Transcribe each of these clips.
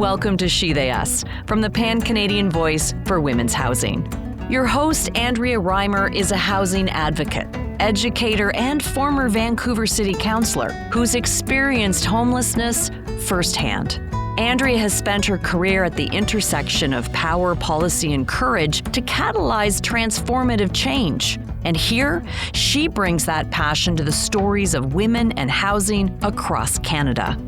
welcome to She They Us, from the Pan-Canadian Voice for Women's Housing. Your host, Andrea Reimer, is a housing advocate, educator, and former Vancouver City Councillor who's experienced homelessness firsthand. Andrea has spent her career at the intersection of power, policy, and courage to catalyze transformative change. And here, she brings that passion to the stories of women and housing across Canada.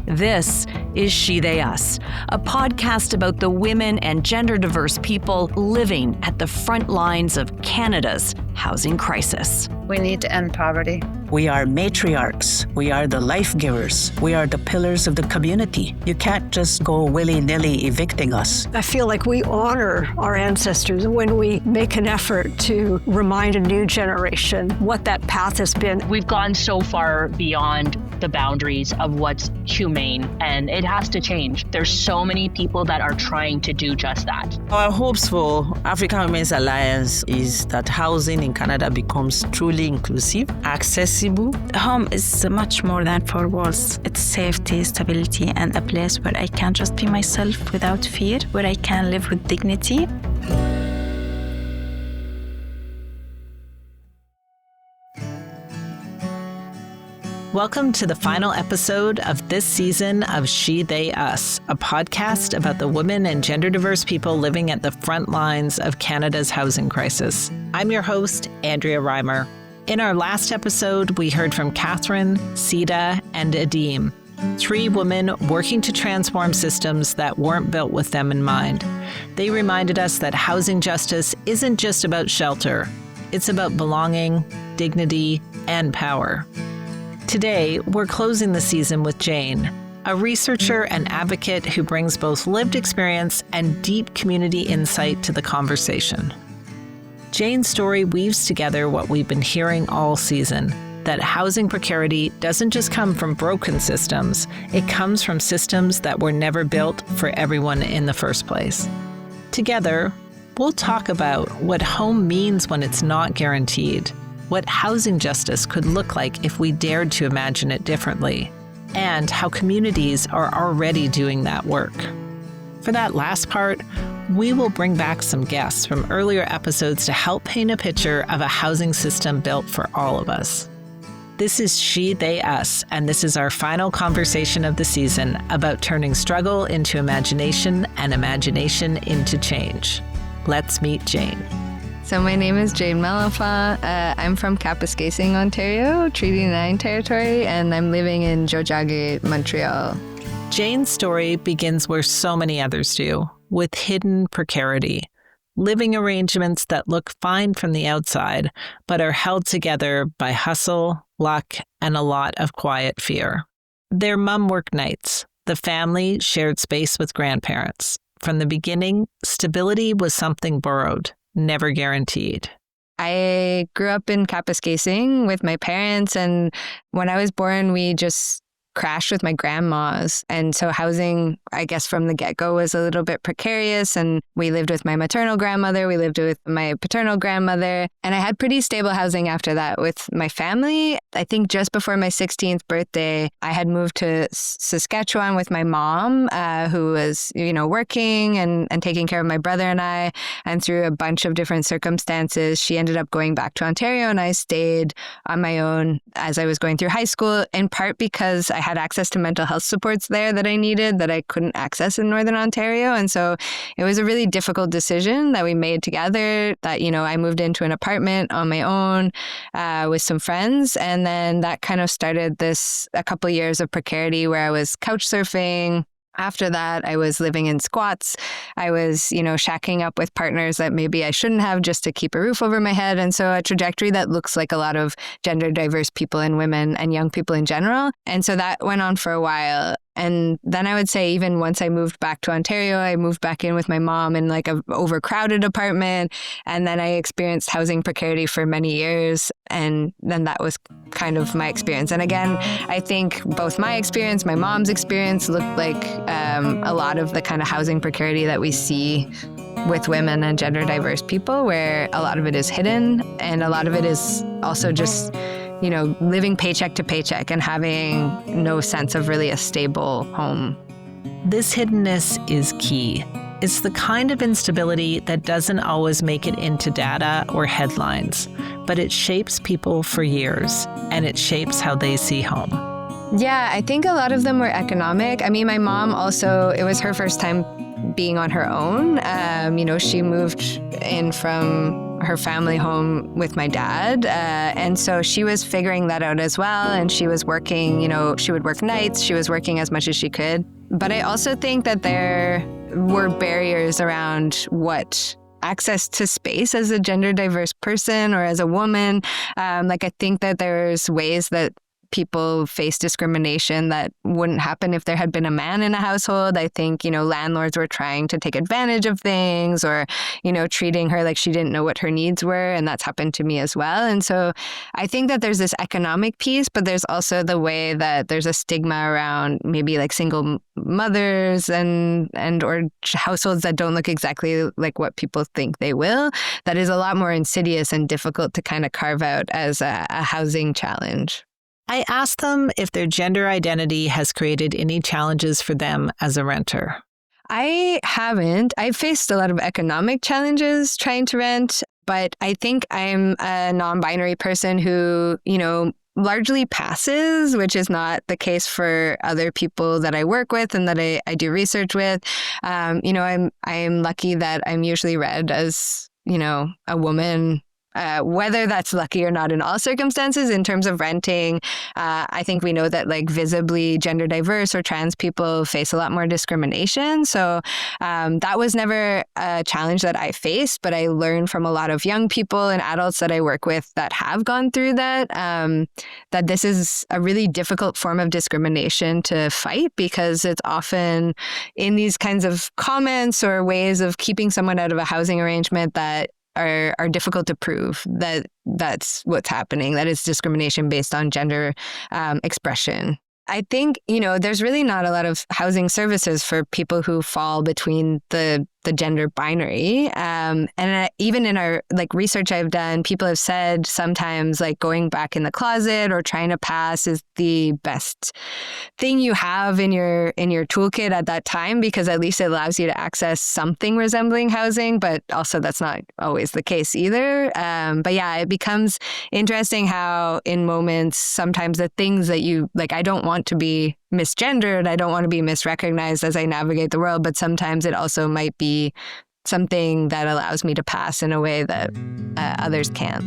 This is She They Us, a podcast about the women and gender-diverse people living at the front lines of Canada's housing crisis. We need to end poverty. We are matriarchs. We are the life givers. We are the pillars of the community. You can't just go willy-nilly evicting us. I feel like we honor our ancestors when we make an effort to remind a new generation what that path has been. We've gone so far beyond the boundaries of what's humane, and it has to change. There's so many people that are trying to do just that. Our hopes for African Women's Alliance is that housing in Canada becomes truly inclusive, accessible. Home is much more than four walls. It's safety, stability, and a place where I can just be myself without fear, where I can live with dignity. Welcome to the final episode of this season of She They Us, a podcast about the women and gender-diverse people living at the front lines of Canada's housing crisis. I'm your host, Andrea Reimer. In our last episode, we heard from Catherine, Sita, and Adim, three women working to transform systems that weren't built with them in mind. They reminded us that housing justice isn't just about shelter. It's about belonging, dignity, and power. Today, we're closing the season with Jayne, a researcher and advocate who brings both lived experience and deep community insight to the conversation. Jayne's story weaves together what we've been hearing all season, that housing precarity doesn't just come from broken systems, it comes from systems that were never built for everyone in the first place. Together, we'll talk about what home means when it's not guaranteed, what housing justice could look like if we dared to imagine it differently, and how communities are already doing that work. For that last part, we will bring back some guests from earlier episodes to help paint a picture of a housing system built for all of us. This is She They Us, and this is our final conversation of the season about turning struggle into imagination and imagination into change. Let's meet Jayne. So my name is Jayne Malenfant. I'm from Kapuskasing, Ontario, Treaty 9 territory, and I'm living in Tiohtià:ke, Montreal. Jayne's story begins where so many others do, with hidden precarity, living arrangements that look fine from the outside, but are held together by hustle, luck, and a lot of quiet fear. Their mum work nights. The family shared space with grandparents. From the beginning, stability was something borrowed, never guaranteed. I grew up in Kapuskasing with my parents, and when I was born, we just crashed with my grandmas. And so housing, I guess from the get-go, was a little bit precarious. And we lived with my maternal grandmother. We lived with my paternal grandmother. And I had pretty stable housing after that with my family. I think just before my 16th birthday, I had moved to Saskatchewan with my mom, who was, working and taking care of my brother and I. And through a bunch of different circumstances, she ended up going back to Ontario, and I stayed on my own as I was going through high school, in part because I had access to mental health supports there that I needed that I couldn't access in Northern Ontario. And so it was a really difficult decision that we made together that, I moved into an apartment on my own with some friends. And then that kind of started a couple of years of precarity where I was couch surfing. After that, I was living in squats. I was, shacking up with partners that maybe I shouldn't have just to keep a roof over my head. And so a trajectory that looks like a lot of gender diverse people and women and young people in general. And so that went on for a while. And then I would say even once I moved back to Ontario, I moved back in with my mom in like an overcrowded apartment. And then I experienced housing precarity for many years. And then that was kind of my experience. And again, I think both my experience, my mom's experience looked like a lot of the kind of housing precarity that we see with women and gender diverse people, where a lot of it is hidden and a lot of it is also just living paycheck to paycheck and having no sense of really a stable home. This hiddenness is key. It's the kind of instability that doesn't always make it into data or headlines, but it shapes people for years, and it shapes how they see home. Yeah, I think a lot of them were economic. I mean, my mom also, it was her first time being on her own. She moved in from her family home with my dad. And so she was figuring that out as well. And she was working, she would work nights. She was working as much as she could. But I also think that there were barriers around what access to space as a gender diverse person or as a woman. I think that there's ways that people face discrimination that wouldn't happen if there had been a man in a household. I think, landlords were trying to take advantage of things or, treating her like she didn't know what her needs were. And that's happened to me as well. And so I think that there's this economic piece, but there's also the way that there's a stigma around maybe like single mothers and or households that don't look exactly like what people think they will. That is a lot more insidious and difficult to kind of carve out as a housing challenge. I asked them if their gender identity has created any challenges for them as a renter. I haven't. I've faced a lot of economic challenges trying to rent, but I think I'm a non-binary person who, largely passes, which is not the case for other people that I work with and that I do research with. I'm lucky that I'm usually read as, a woman. Whether that's lucky or not in all circumstances, in terms of renting, I think we know that visibly gender diverse or trans people face a lot more discrimination. So that was never a challenge that I faced, but I learned from a lot of young people and adults that I work with that have gone through that, that this is a really difficult form of discrimination to fight because it's often in these kinds of comments or ways of keeping someone out of a housing arrangement that are difficult to prove that that's what's happening, that it's discrimination based on gender expression. I think, there's really not a lot of housing services for people who fall between the gender binary. And even in our research I've done, people have said sometimes going back in the closet or trying to pass is the best thing you have in your toolkit at that time, because at least it allows you to access something resembling housing, but also that's not always the case either. But yeah, it becomes interesting how in moments, sometimes the things that I don't want to be misgendered, I don't want to be misrecognized as I navigate the world, but sometimes it also might be something that allows me to pass in a way that others can't.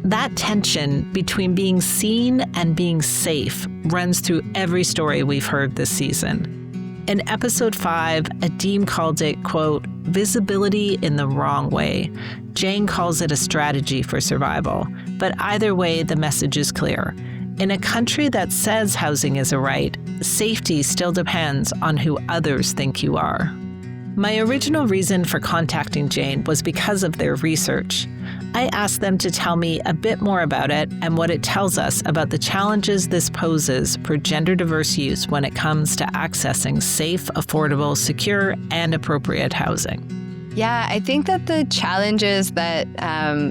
That tension between being seen and being safe runs through every story we've heard this season. In episode 5, Adeem called it, quote, visibility in the wrong way. Jayne calls it a strategy for survival. But either way, the message is clear. In a country that says housing is a right, safety still depends on who others think you are. My original reason for contacting Jayne was because of their research. I asked them to tell me a bit more about it and what it tells us about the challenges this poses for gender diverse youth when it comes to accessing safe, affordable, secure, and appropriate housing. Yeah, I think that the challenges that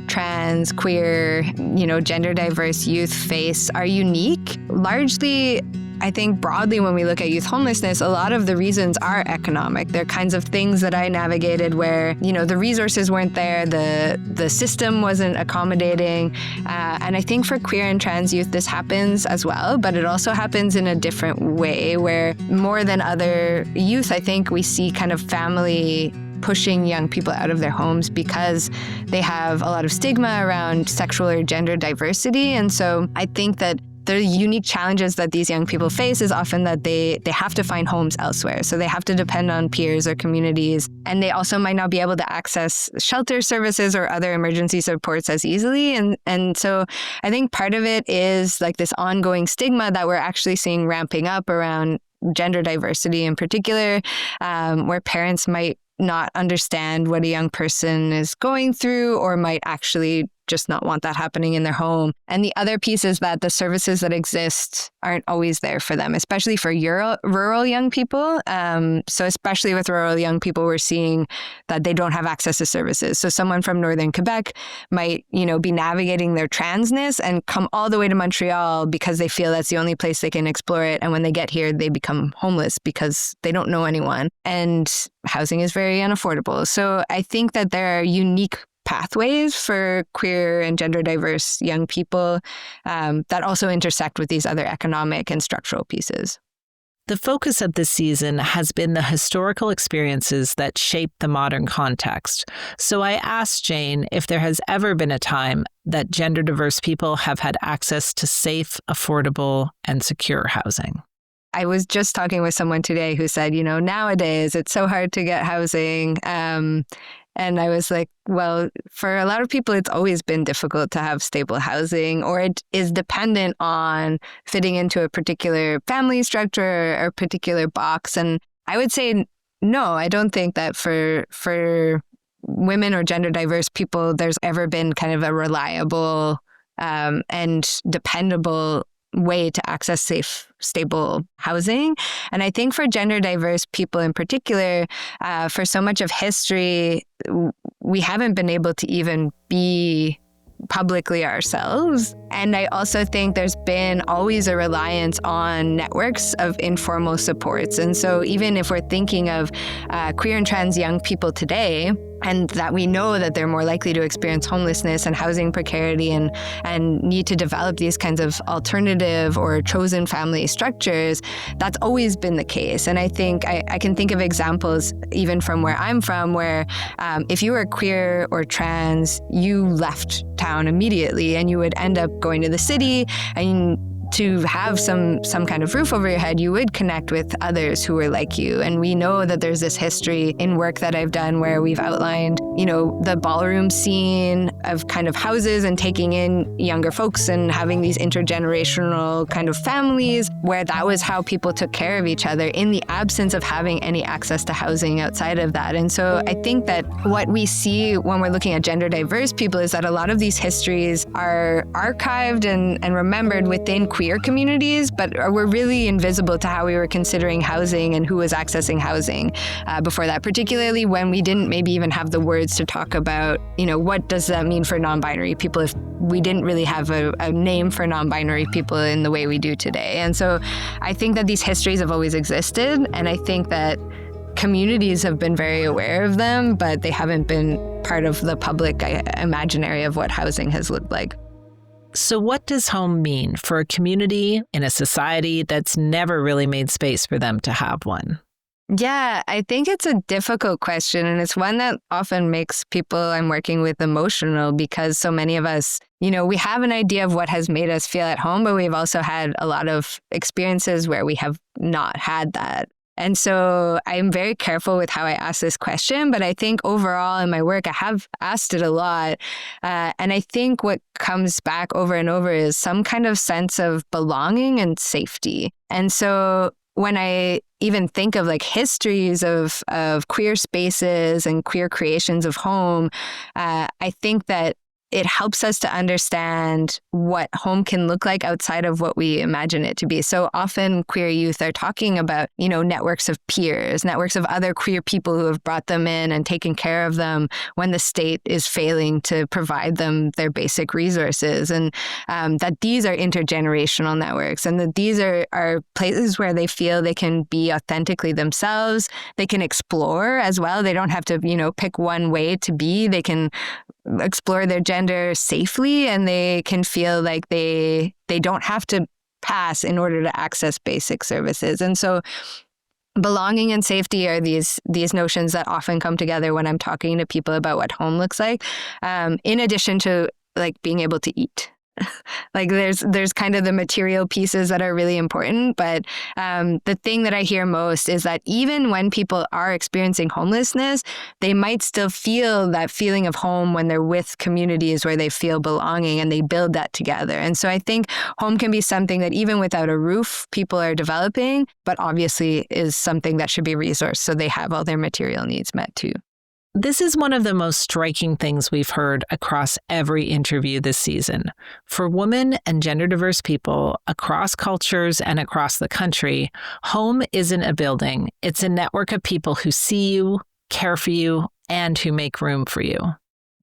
trans, queer, gender diverse youth face are unique. Largely, I think broadly when we look at youth homelessness, a lot of the reasons are economic. They're kinds of things that I navigated where, the resources weren't there, the system wasn't accommodating. And I think for queer and trans youth, this happens as well, but it also happens in a different way where more than other youth, I think we see kind of family pushing young people out of their homes because they have a lot of stigma around sexual or gender diversity. And so I think that the unique challenges that these young people face is often that they have to find homes elsewhere. So they have to depend on peers or communities. And they also might not be able to access shelter services or other emergency supports as easily. And so I think part of it is this ongoing stigma that we're actually seeing ramping up around gender diversity in particular, where parents might not understand what a young person is going through or might actually just not want that happening in their home. And the other piece is that the services that exist aren't always there for them, especially for rural young people. So especially with rural young people, we're seeing that they don't have access to services. So someone from northern Quebec might, be navigating their transness and come all the way to Montreal because they feel that's the only place they can explore it. And when they get here, they become homeless because they don't know anyone. And housing is very unaffordable. So I think that there are unique pathways for queer and gender diverse young people that also intersect with these other economic and structural pieces. The focus of this season has been the historical experiences that shape the modern context. So I asked Jayne if there has ever been a time that gender diverse people have had access to safe, affordable, and secure housing. I was just talking with someone today who said, nowadays it's so hard to get housing. And I was like, well, for a lot of people, it's always been difficult to have stable housing, or it is dependent on fitting into a particular family structure or a particular box. And I would say, no, I don't think that for women or gender diverse people, there's ever been kind of a reliable and dependable way to access safe, stable housing. And I think for gender diverse people in particular, for so much of history, we haven't been able to even be publicly ourselves. And I also think there's been always a reliance on networks of informal supports. And so even if we're thinking of queer and trans young people today, and that we know that they're more likely to experience homelessness and housing precarity and need to develop these kinds of alternative or chosen family structures, that's always been the case. And I think I can think of examples even from where I'm from where if you were queer or trans, you left town immediately and you would end up going to the city, and to have some kind of roof over your head, you would connect with others who were like you. And we know that there's this history in work that I've done where we've outlined, the ballroom scene of kind of houses and taking in younger folks and having these intergenerational kind of families where that was how people took care of each other in the absence of having any access to housing outside of that. And so I think that what we see when we're looking at gender diverse people is that a lot of these histories are archived and remembered within queer communities, but were really invisible to how we were considering housing and who was accessing housing before that, particularly when we didn't maybe even have the words to talk about, what does that mean for non-binary people if we didn't really have a name for non-binary people in the way we do today. And so I think that these histories have always existed, and I think that communities have been very aware of them, but they haven't been part of the public imaginary of what housing has looked like. So what does home mean for a community in a society that's never really made space for them to have one? Yeah, I think it's a difficult question, and it's one that often makes people I'm working with emotional because so many of us, we have an idea of what has made us feel at home, but we've also had a lot of experiences where we have not had that. And so I'm very careful with how I ask this question, but I think overall in my work, I have asked it a lot. And I think what comes back over and over is some kind of sense of belonging and safety. And so when I even think of histories of queer spaces and queer creations of home, I think that it helps us to understand what home can look like outside of what we imagine it to be. So often queer youth are talking about, networks of peers, networks of other queer people who have brought them in and taken care of them when the state is failing to provide them their basic resources. And that these are intergenerational networks, and that these are places where they feel they can be authentically themselves. They can explore as well. They don't have to, pick one way to be. They can explore their gender safely, and they can feel like they don't have to pass in order to access basic services. And so belonging and safety are these notions that often come together when I'm talking to people about what home looks like, in addition to being able to eat. There's kind of the material pieces that are really important, but the thing that I hear most is that even when people are experiencing homelessness, they might still feel that feeling of home when they're with communities where they feel belonging and they build that together. And so I think home can be something that even without a roof, people are developing, but obviously is something that should be resourced so they have all their material needs met too. This is one of the most striking things we've heard across every interview this season. For women and gender diverse people across cultures and across the country, home isn't a building. It's a network of people who see you, care for you, and who make room for you.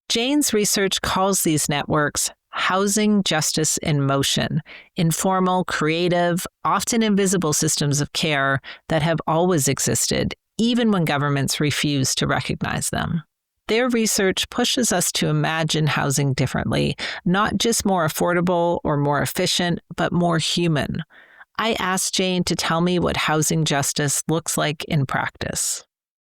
Jayne's research calls these networks housing justice in motion, informal, creative, often invisible systems of care that have always existed, even when governments refuse to recognize them. Their research pushes us to imagine housing differently, not just more affordable or more efficient, but more human. I asked Jayne to tell me what housing justice looks like in practice.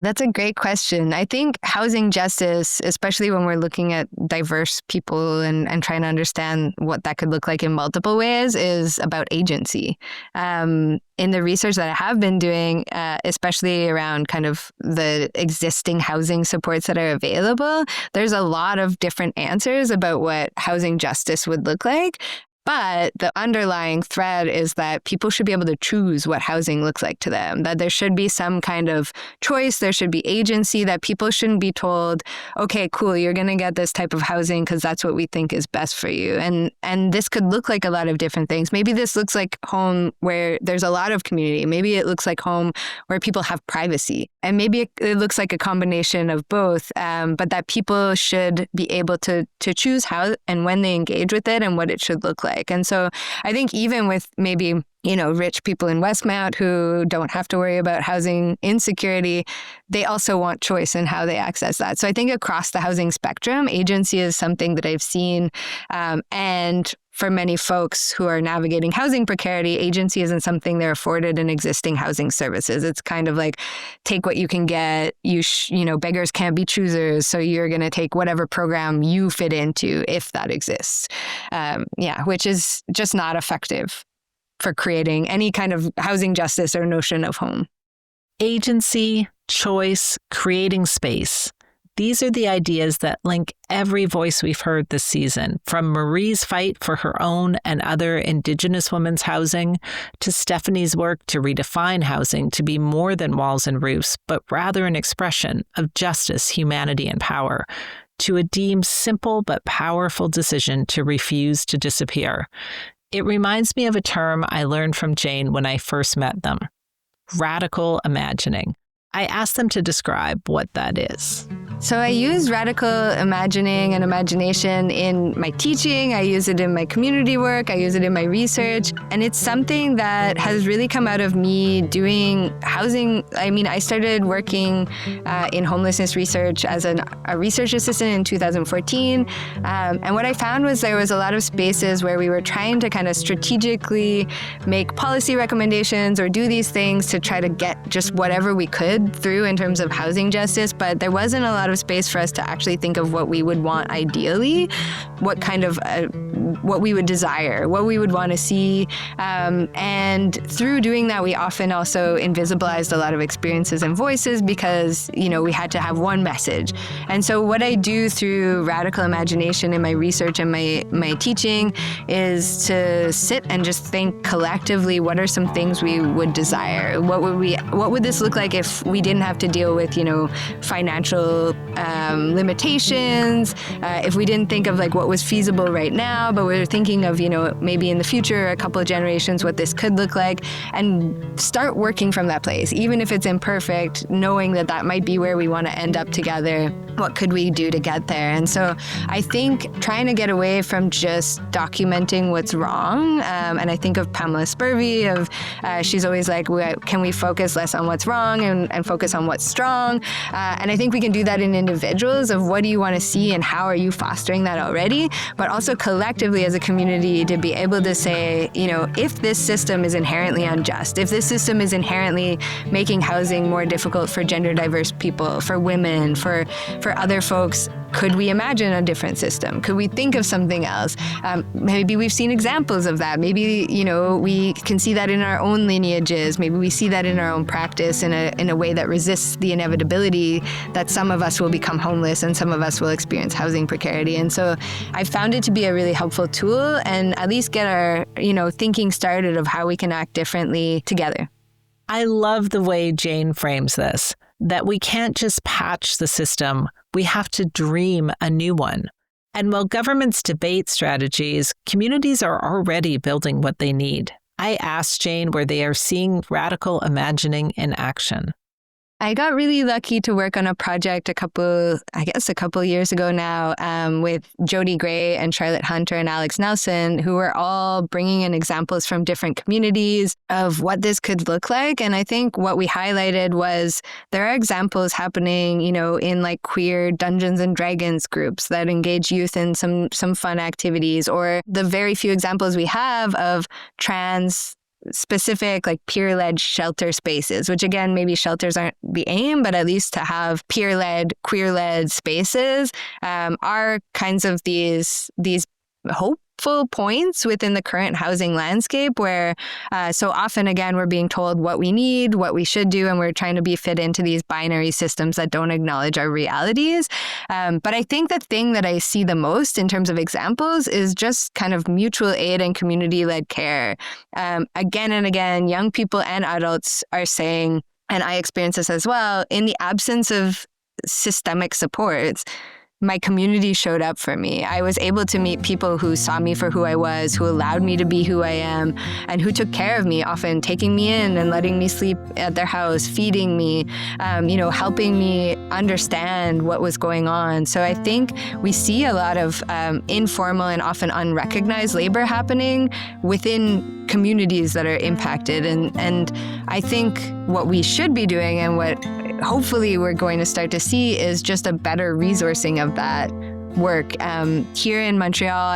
That's a great question. I think housing justice, especially when we're looking at diverse people and trying to understand what that could look like in multiple ways, is about agency. In the research that I have been doing, especially around kind of the existing housing supports that are available, there's a lot of different answers about what housing justice would look like. But the underlying thread is that people should be able to choose what housing looks like to them, that there should be some kind of choice, there should be agency, that people shouldn't be told, okay, cool, you're going to get this type of housing because that's what we think is best for you. And this could look like a lot of different things. Maybe this looks like home where there's a lot of community. Maybe it looks like home where people have privacy. And maybe it looks like a combination of both, but that people should be able to choose how and when they engage with it and what it should look like. And so I think even with maybe, rich people in Westmount who don't have to worry about housing insecurity, they also want choice in how they access that. So I think across the housing spectrum, agency is something that I've seen. And for many folks who are navigating housing precarity, agency isn't something they're afforded in existing housing services. It's kind of like, take what you can get. Beggars can't be choosers. So you're going to take whatever program you fit into, if that exists. Which is just not effective for creating any kind of housing justice or notion of home. Agency, choice, creating space. These are the ideas that link every voice we've heard this season, from Marie's fight for her own and other Indigenous women's housing, to Stephanie's work to redefine housing to be more than walls and roofs, but rather an expression of justice, humanity, and power, to a deemed simple but powerful decision to refuse to disappear. It reminds me of a term I learned from Jayne when I first met them: radical imagining. I asked them to describe what that is. So I use radical imagining and imagination in my teaching. I use it in my community work. I use it in my research. And it's something that has really come out of me doing housing. I started working in homelessness research as a research assistant in 2014. And what I found was there was a lot of spaces where we were trying to kind of strategically make policy recommendations or do these things to try to get just whatever we could through in terms of housing justice, but there wasn't a lot of space for us to actually think of what we would want ideally, what kind of what we would desire, what we would want to see. And through doing that, we often also invisibilized a lot of experiences and voices because, we had to have one message. And so what I do through radical imagination in my research and my teaching is to sit and just think collectively, what are some things we would desire? What would this look like if we didn't have to deal with, financial limitations, if we didn't think of like what was feasible right now, but we were thinking of, maybe in the future, a couple of generations, what this could look like, and start working from that place, even if it's imperfect, knowing that that might be where we want to end up together. What could we do to get there? And so I think trying to get away from just documenting what's wrong, and I think of Pamela Spurvey, she's always like, can we focus less on what's wrong and focus on what's strong? And I think we can do that in individuals of what do you want to see and how are you fostering that already, but also collectively as a community to be able to say, if this system is inherently unjust, if this system is inherently making housing more difficult for gender diverse people, for women, for other folks, could we imagine a different system? Could we think of something else? Maybe we've seen examples of that. Maybe, we can see that in our own lineages. Maybe we see that in our own practice in a way that resists the inevitability that some of us will become homeless and some of us will experience housing precarity. And so I found it to be a really helpful tool and at least get our, thinking started of how we can act differently together. I love the way Jayne frames this. that we can't just patch the system, we have to dream a new one. And while governments debate strategies, communities are already building what they need. I asked Jayne where they are seeing radical imagining in action. I got really lucky to work on a project a couple years ago now with Jody Gray and Charlotte Hunter and Alex Nelson, who were all bringing in examples from different communities of what this could look like. And I think what we highlighted was there are examples happening, in like queer Dungeons and Dragons groups that engage youth in some fun activities, or the very few examples we have of trans specific like peer-led shelter spaces, which again, maybe shelters aren't the aim, but at least to have peer-led, queer-led spaces are kinds of these hopeful points within the current housing landscape where so often, again, we're being told what we need, what we should do, and we're trying to be fit into these binary systems that don't acknowledge our realities. But I think the thing that I see the most in terms of examples is just kind of mutual aid and community-led care. Again and again, young people and adults are saying, and I experience this as well, in the absence of systemic supports, my community showed up for me. I was able to meet people who saw me for who I was, who allowed me to be who I am, and who took care of me, often taking me in and letting me sleep at their house, feeding me, helping me understand what was going on. So I think we see a lot of informal and often unrecognized labor happening within communities that are impacted. And I think what we should be doing and what hopefully we're going to start to see is just a better resourcing of that work. Here in Montreal,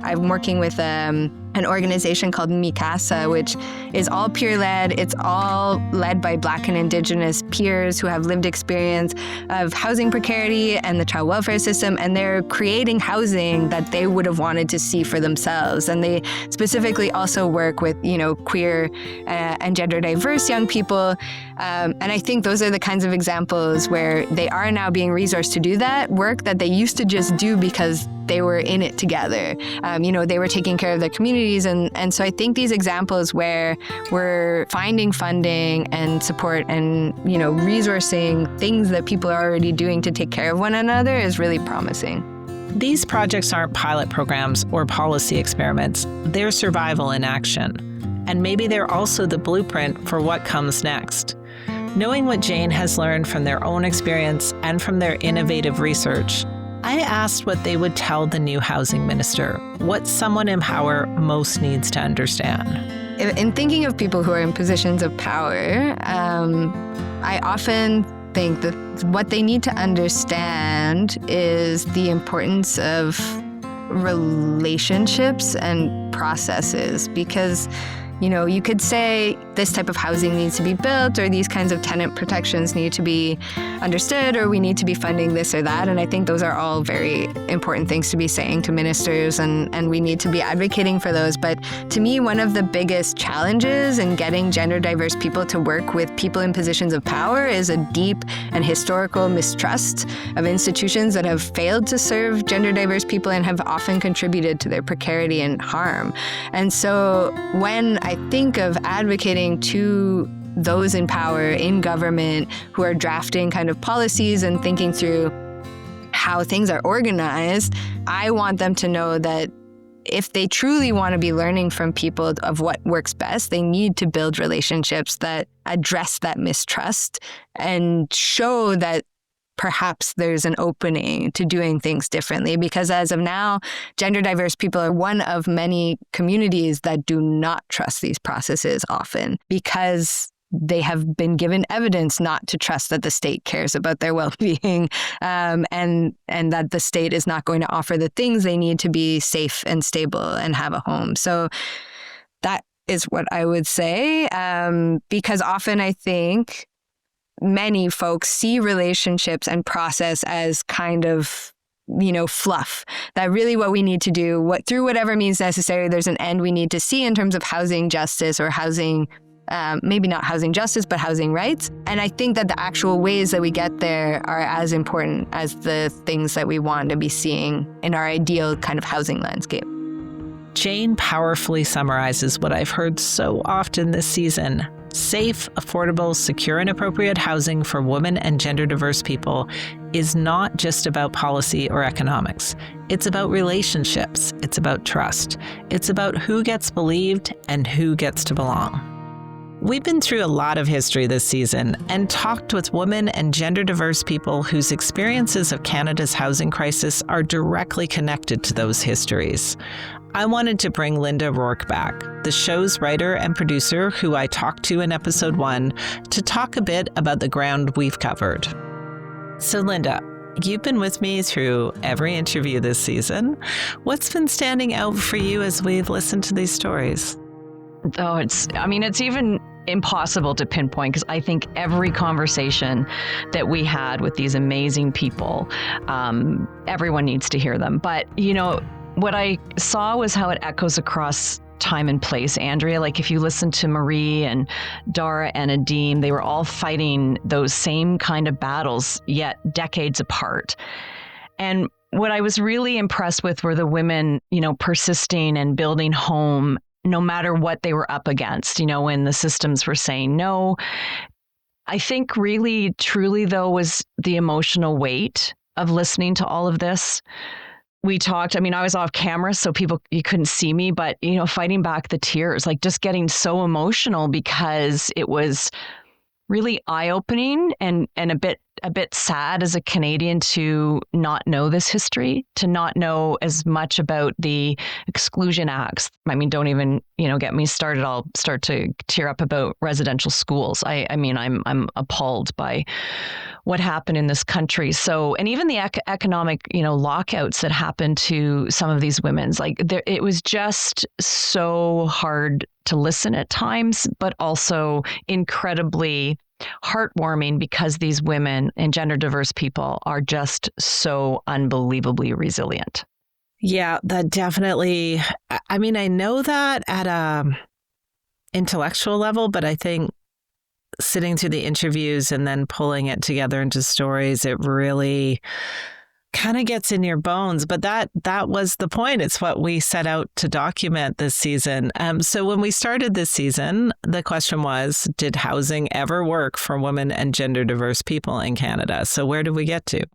I'm working with an organization called Mikasa, which is all peer-led. It's all led by Black and Indigenous peers who have lived experience of housing precarity and the child welfare system, and they're creating housing that they would have wanted to see for themselves. And they specifically also work with, queer and gender diverse young people. And I think those are the kinds of examples where they are now being resourced to do that work that they used to just do because they were in it together. They were taking care of their communities. And so I think these examples where we're finding funding and support and, resourcing things that people are already doing to take care of one another is really promising. These projects aren't pilot programs or policy experiments. They're survival in action. And maybe they're also the blueprint for what comes next. Knowing what Jayne has learned from their own experience and from their innovative research, I asked what they would tell the new housing minister, what someone in power most needs to understand. In thinking of people who are in positions of power, I often think that what they need to understand is the importance of relationships and processes, because you could say this type of housing needs to be built, or these kinds of tenant protections need to be understood, or we need to be funding this or that. And I think those are all very important things to be saying to ministers, and we need to be advocating for those. But to me, one of the biggest challenges in getting gender diverse people to work with people in positions of power is a deep and historical mistrust of institutions that have failed to serve gender diverse people and have often contributed to their precarity and harm. And so when I think of advocating to those in power in government who are drafting kind of policies and thinking through how things are organized, I want them to know that if they truly want to be learning from people of what works best, they need to build relationships that address that mistrust and show that perhaps there's an opening to doing things differently. Because as of now, gender diverse people are one of many communities that do not trust these processes often, because they have been given evidence not to trust that the state cares about their well-being, and that the state is not going to offer the things they need to be safe and stable and have a home. So that is what I would say, because often I think many folks see relationships and process as kind of, fluff. That really what we need to do, through whatever means necessary, there's an end we need to see in terms of housing justice or housing, maybe not housing justice, but housing rights. And I think that the actual ways that we get there are as important as the things that we want to be seeing in our ideal kind of housing landscape. Jayne powerfully summarizes what I've heard so often this season. Safe, affordable, secure, and appropriate housing for women and gender diverse people is not just about policy or economics. It's about relationships. It's about trust. It's about who gets believed and who gets to belong. We've been through a lot of history this season and talked with women and gender diverse people whose experiences of Canada's housing crisis are directly connected to those histories. I wanted to bring Linda Rourke back, the show's writer and producer who I talked to in episode 1, to talk a bit about the ground we've covered. So Linda, you've been with me through every interview this season. What's been standing out for you as we've listened to these stories? Oh, it's even impossible to pinpoint because I think every conversation that we had with these amazing people, everyone needs to hear them. But, what I saw was how it echoes across time and place, Andrea. Like if you listen to Marie and Dara and Adim, they were all fighting those same kind of battles, yet decades apart. And what I was really impressed with were the women, persisting and building home no matter what they were up against, when the systems were saying no. I think really, truly, though, was the emotional weight of listening to all of this. We talked, I was off camera, so you couldn't see me, but, fighting back the tears, like just getting so emotional because it was really eye-opening and a bit sad as a Canadian to not know this history, to not know as much about the exclusion acts. Don't even, get me started. I'll start to tear up about residential schools. I'm appalled by what happened in this country. So, and even the economic, lockouts that happened to some of these women's, it was just so hard to listen at times, but also incredibly heartwarming because these women and gender diverse people are just so unbelievably resilient. Yeah, that definitely, I know that at a intellectual level, but I think sitting through the interviews and then pulling it together into stories, it really kind of gets in your bones. But that was the point. It's what we set out to document this season. So when we started this season, the question was, did housing ever work for women and gender diverse people in Canada? So where did we get to?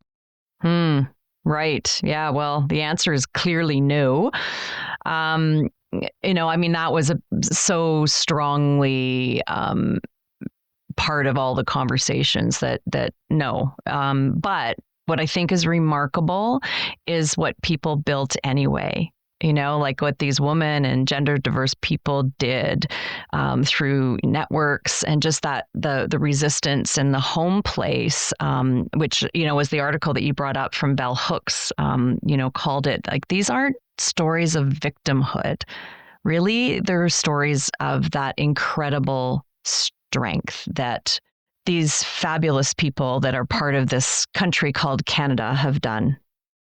Right. Yeah. Well, the answer is clearly no. That was so strongly part of all the conversations that no. But what I think is remarkable is what people built anyway. Like what these women and gender diverse people did through networks and just that the resistance and the home place, which, was the article that you brought up from Bell Hooks, called it like, these aren't stories of victimhood. Really, they're stories of that incredible strength that these fabulous people that are part of this country called Canada have done.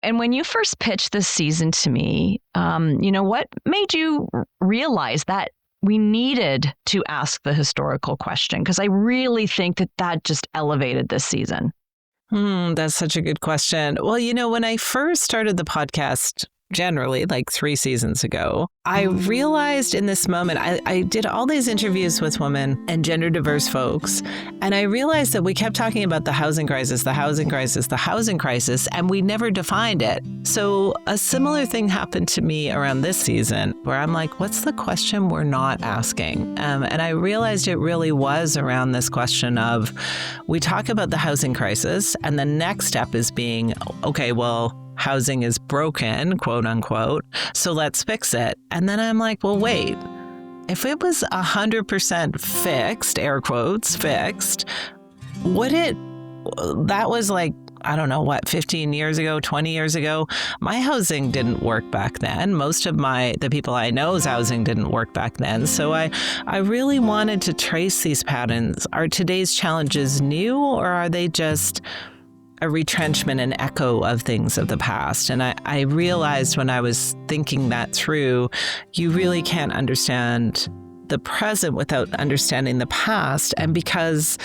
And when you first pitched this season to me, what made you realize that we needed to ask the historical question? Because I really think that just elevated this season. That's such a good question. Well, when I first started the podcast, generally like 3 seasons ago, I realized in this moment, I did all these interviews with women and gender diverse folks, and I realized that we kept talking about the housing crisis, and we never defined it. So a similar thing happened to me around this season where I'm like, what's the question we're not asking? And I realized it really was around this question of, we talk about the housing crisis, and the next step is being, okay, well, housing is broken, quote unquote, so let's fix it. And then I'm like, well, wait, if it was 100% fixed, air quotes, fixed, that was like, I don't know what, 15 years ago, 20 years ago, my housing didn't work back then. Most of the people I know's housing didn't work back then. So I really wanted to trace these patterns. Are today's challenges new, or are they just a retrenchment and echo of things of the past? And I realized when I was thinking that through, you really can't understand the present without understanding the past. And because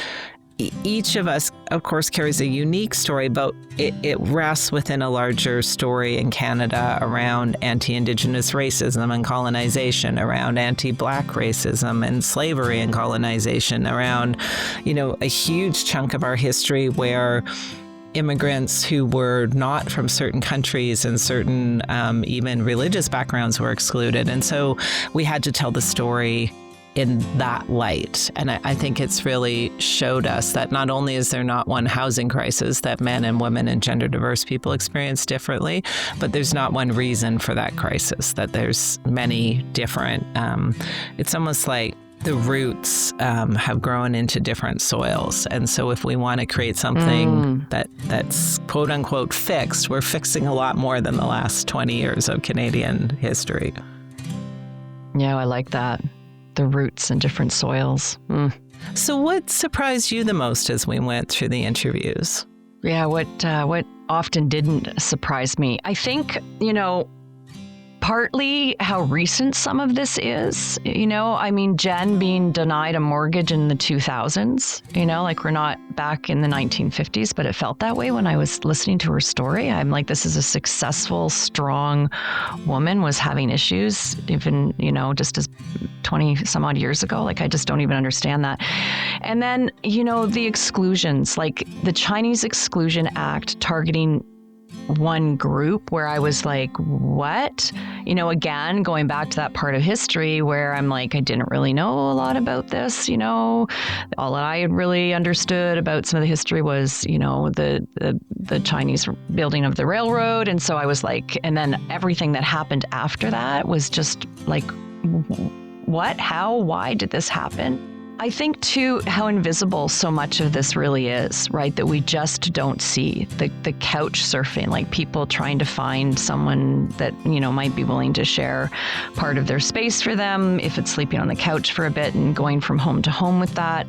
each of us, of course, carries a unique story, but it rests within a larger story in Canada around anti-Indigenous racism and colonization, around anti-Black racism and slavery and colonization, around, a huge chunk of our history where immigrants who were not from certain countries and certain even religious backgrounds were excluded. And so we had to tell the story in that light. And I think it's really showed us that not only is there not one housing crisis that men and women and gender diverse people experience differently, but there's not one reason for that crisis, that there's many different, it's almost like the roots have grown into different soils. And so if we want to create something that's quote unquote fixed, we're fixing a lot more than the last 20 years of Canadian history. Yeah, I like that. The roots in different soils. So what surprised you the most as we went through the interviews? Yeah, what often didn't surprise me. I think, partly how recent some of this is, Jen being denied a mortgage in the 2000s, we're not back in the 1950s, but it felt that way when I was listening to her story. I'm like, this is a successful, strong woman, was having issues even, just as 20 some odd years ago. I just don't even understand that. And then, the exclusions, like the Chinese Exclusion Act targeting one group, where I was like, what? Again, going back to that part of history where I'm like, I didn't really know a lot about this, all that I had really understood about some of the history was, the Chinese building of the railroad. And so I was like, and then everything that happened after that was just like, what, how, why did this happen? I think, too, how invisible so much of this really is, right? That we just don't see. The couch surfing, like people trying to find someone that, might be willing to share part of their space for them, if it's sleeping on the couch for a bit and going from home to home with that,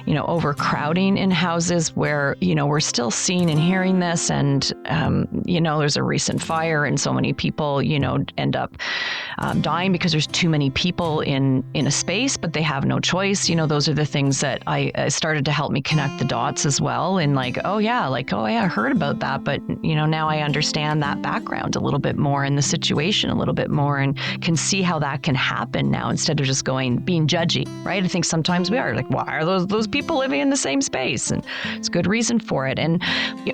overcrowding in houses where, we're still seeing and hearing this. And, there's a recent fire and so many people, end up dying because there's too many people in a space, but they have no choice. Those are the things that I started to help me connect the dots as well. And I heard about that, but now I understand that background a little bit more and the situation a little bit more, and can see how that can happen now instead of just being judgy, right? I think sometimes we are like, why are those people living in the same space? And it's good reason for it. And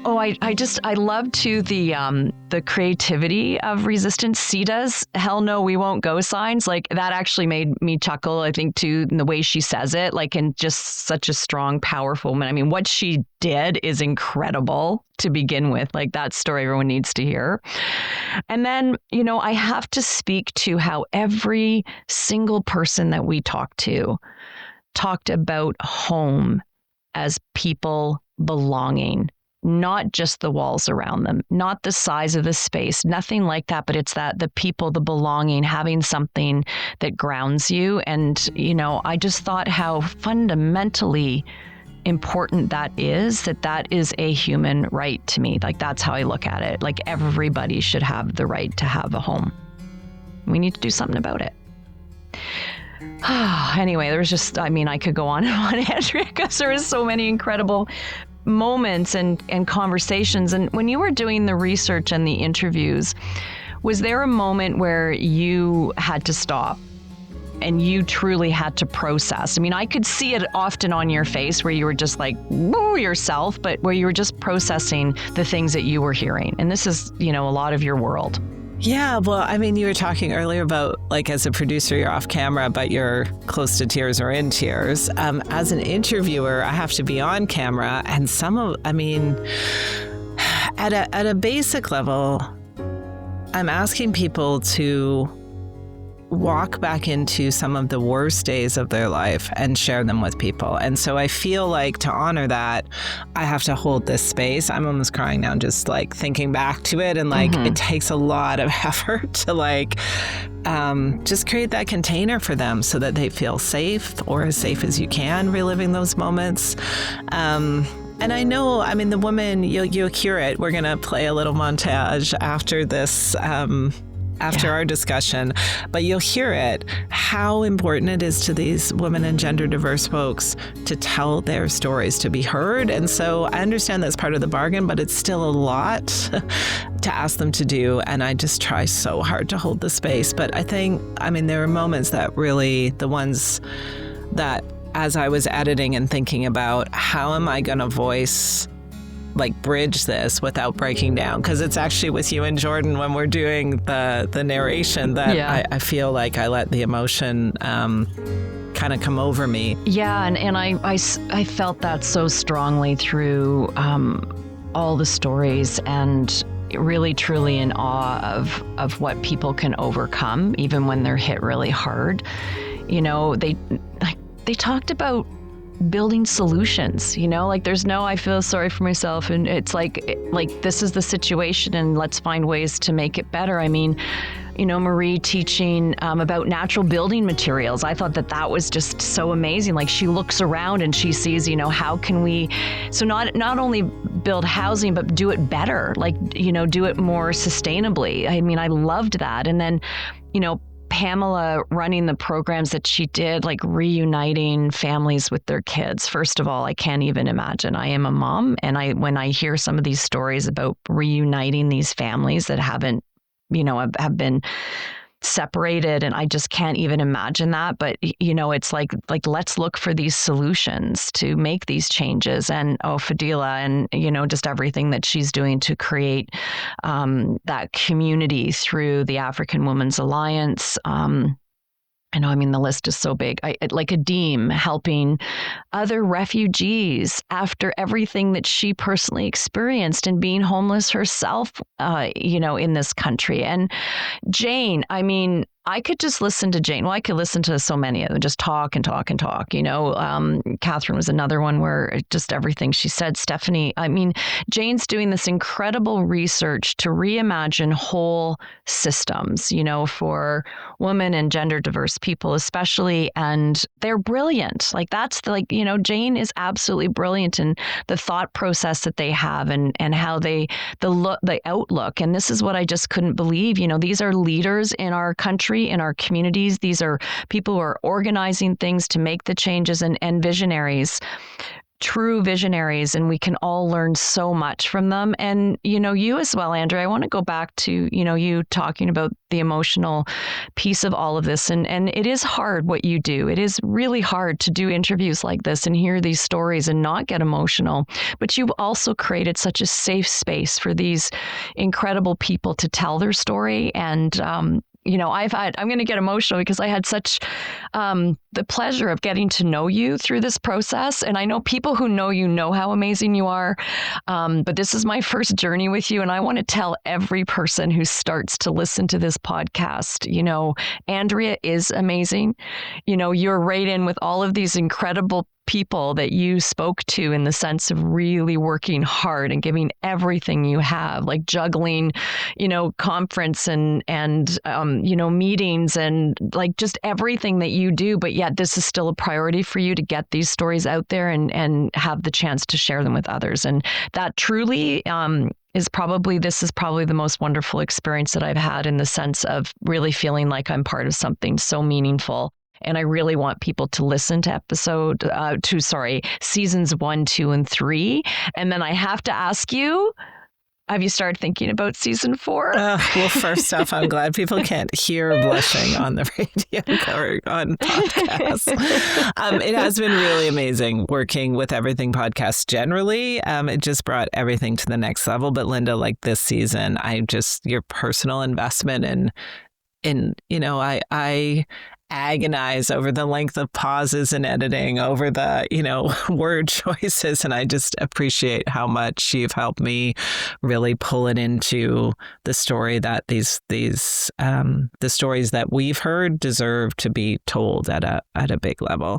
I love too the creativity of resistance. CEDA's hell no, we won't go signs. Like that actually made me chuckle, I think, too, in the way she says it, and just such a strong, powerful woman. I mean, what she did is incredible to begin with. That story everyone needs to hear. And then, I have to speak to how every single person that we talked to talked about home as people belonging. Not just the walls around them, not the size of the space, nothing like that, but it's the people, the belonging, having something that grounds you. And, I just thought how fundamentally important that is a human right to me. That's how I look at it. Everybody should have the right to have a home. We need to do something about it. Anyway, there's just, I could go on and on, Andrea, because there is so many incredible moments and conversations. And when you were doing the research and the interviews, was there a moment where you had to stop and you truly had to process? I could see it often on your face where you were just like, woo, yourself, but where you were just processing the things that you were hearing. And this is, a lot of your world. Yeah, well, you were talking earlier about, as a producer, you're off camera, but you're close to tears or in tears. As an interviewer, I have to be on camera. And at a basic level, I'm asking people to walk back into some of the worst days of their life and share them with people. And so I feel like to honor that, I have to hold this space. I'm almost crying now, just thinking back to it. And it takes a lot of effort to just create that container for them so that they feel safe, or as safe as you can, reliving those moments. And I know, the woman, you'll hear it. We're going to play a little montage after this after our discussion, but you'll hear it, how important it is to these women and gender diverse folks to tell their stories, to be heard. And so I understand that's part of the bargain, but it's still a lot to ask them to do. And I just try so hard to hold the space. But there are moments that really, the ones that as I was editing and thinking about how am I going to bridge this without breaking down, because it's actually with you and Jordan when we're doing the narration that I feel like I let the emotion kind of come over me. Yeah, and I felt that so strongly through all the stories, and really truly in awe of what people can overcome even when they're hit really hard. They talked about building solutions, there's no, I feel sorry for myself. And it's like this is the situation and let's find ways to make it better. Marie teaching about natural building materials. I thought that was just so amazing. Like she looks around and she sees, how can we, so not only build housing, but do it better, do it more sustainably. I loved that. And then, Pamela running the programs that she did, like reuniting families with their kids. First of all, I can't even imagine. I am a mom, and when I hear some of these stories about reuniting these families that haven't, have been separated, and I just can't even imagine that. But it's like let's look for these solutions to make these changes. And Fadila, and just everything that she's doing to create that community through the African Women's Alliance. The list is so big. Like Adeem helping other refugees after everything that she personally experienced and being homeless herself, in this country. And Jayne, I could just listen to Jayne. Well, I could listen to so many of them, just talk and talk and talk. Catherine was another one where just everything she said. Stephanie, Jayne's doing this incredible research to reimagine whole systems, for women and gender diverse people, especially. And they're brilliant. Jayne is absolutely brilliant in the thought process that they have and how the outlook. And this is what I just couldn't believe. These are leaders in our country, in our communities. These are people who are organizing things to make the changes, and visionaries, true visionaries, and we can all learn so much from them. And, you as well, Andrea, I want to go back to, you talking about the emotional piece of all of this. And it is hard what you do. It is really hard to do interviews like this and hear these stories and not get emotional. But you've also created such a safe space for these incredible people to tell their story. And, I'm going to get emotional because I had such the pleasure of getting to know you through this process. And I know people who know you know how amazing you are. But this is my first journey with you. And I want to tell every person who starts to listen to this podcast, Andrea is amazing. You're right in with all of these incredible people that you spoke to, in the sense of really working hard and giving everything you have, like juggling, conference and meetings and like just everything that you do. But yet this is still a priority for you to get these stories out there and have the chance to share them with others. And that truly this is probably the most wonderful experience that I've had, in the sense of really feeling like I'm part of something so meaningful. And I really want people to listen to seasons 1, 2, and 3. And then I have to ask you, have you started thinking about season 4? Well, first off, I'm glad people can't hear blushing on the radio or on podcasts. It has been really amazing working with Everything Podcast generally. It just brought everything to the next level. But Linda, like this season, your personal investment I agonize over the length of pauses and editing, over the, word choices. And I just appreciate how much you've helped me really pull it into the story that the stories that we've heard deserve to be told at a big level.